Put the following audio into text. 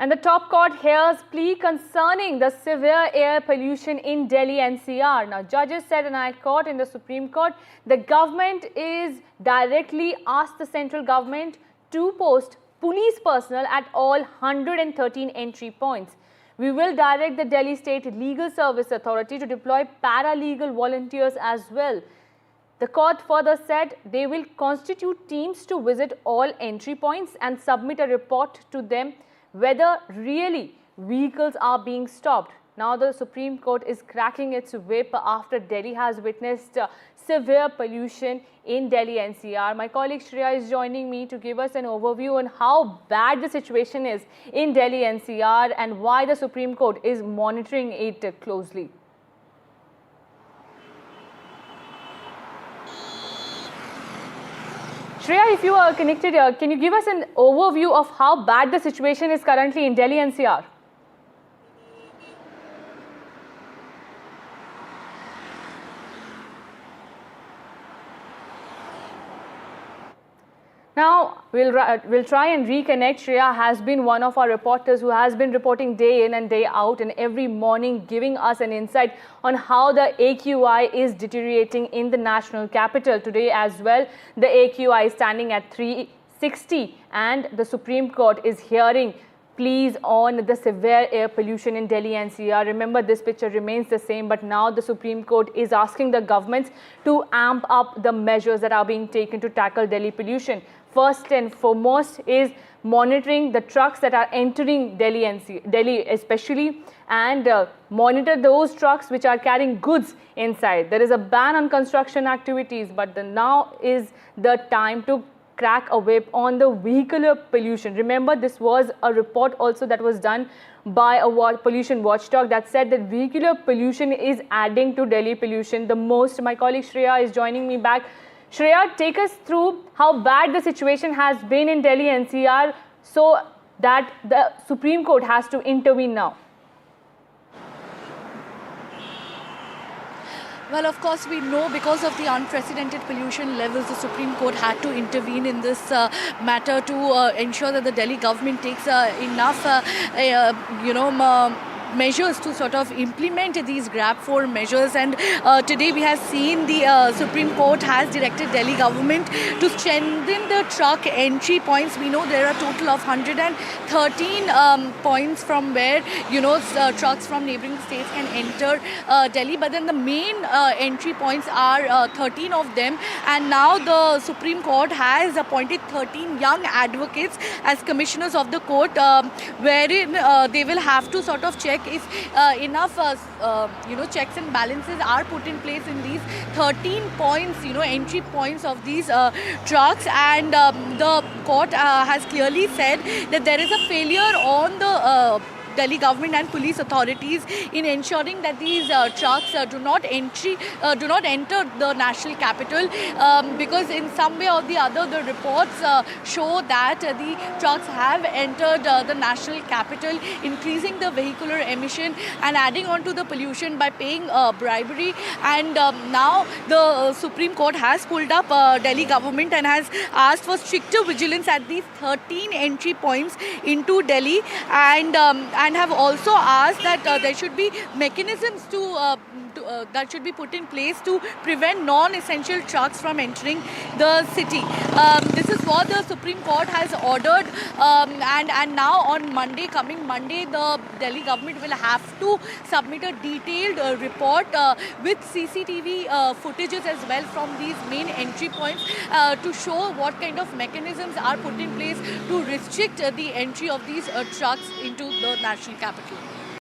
And the top court hears plea concerning the severe air pollution in Delhi NCR. Now, judges said, and I quote, in the Supreme Court, the government is directly asked the central government to post police personnel at all 113 entry points. We will direct the Delhi State Legal Service Authority to deploy paralegal volunteers as well. The court further said they will constitute teams to visit all entry points and submit a report to them whether really vehicles are being stopped. Now the Supreme Court is cracking its whip after Delhi has witnessed severe pollution in Delhi NCR. My colleague Shreya is joining me to give us an overview on how bad the situation is in Delhi NCR and why the Supreme Court is monitoring it closely. Shreya, if you are connected here, can you give us an overview of how bad the situation is currently in Delhi NCR? Now, we'll try and reconnect. Shreya has been one of our reporters who has been reporting day in and day out and every morning giving us an insight on how the AQI is deteriorating in the national capital. Today as well, the AQI is standing at 360 and the Supreme Court is hearing pleas on the severe air pollution in Delhi NCR. Remember, this picture remains the same, but now the Supreme Court is asking the governments to amp up the measures that are being taken to tackle Delhi pollution. First and foremost is monitoring the trucks that are entering Delhi especially, and monitor those trucks which are carrying goods inside. There is a ban on construction activities, but now is the time to crack a whip on the vehicular pollution. Remember, this was a report also that was done by a pollution watchdog that said that vehicular pollution is adding to Delhi pollution the most. My colleague Shreya is joining me back. Shreya, take us through how bad the situation has been in Delhi NCR so that the Supreme Court has to intervene now. Well, of course, we know because of the unprecedented pollution levels, the Supreme Court had to intervene in this matter to ensure that the Delhi government takes enough, measures to sort of implement these GRAP 4 measures. And today we have seen the Supreme Court has directed Delhi government to strengthen the truck entry points. We know there are a total of 113 points from where trucks from neighboring states can enter Delhi, but then the main entry points are 13 of them, and now the Supreme Court has appointed 13 young advocates as commissioners of the court, wherein they will have to sort of check if enough checks and balances are put in place in these 13 points, entry points of these trucks. And the court has clearly said that there is a failure on the Delhi government and police authorities in ensuring that these trucks do not enter the national capital, because in some way or the other the reports show that the trucks have entered the national capital, increasing the vehicular emission and adding on to the pollution by paying bribery. And now the Supreme Court has pulled up Delhi government and has asked for stricter vigilance at these 13 entry points into Delhi, and have also asked that there should be mechanisms that should be put in place to prevent non-essential trucks from entering the city. This is what the Supreme Court has ordered, and now on coming Monday, the Delhi government will have to submit a detailed report with CCTV footages as well from these main entry points to show what kind of mechanisms are put in place to restrict the entry of these trucks into the national capital.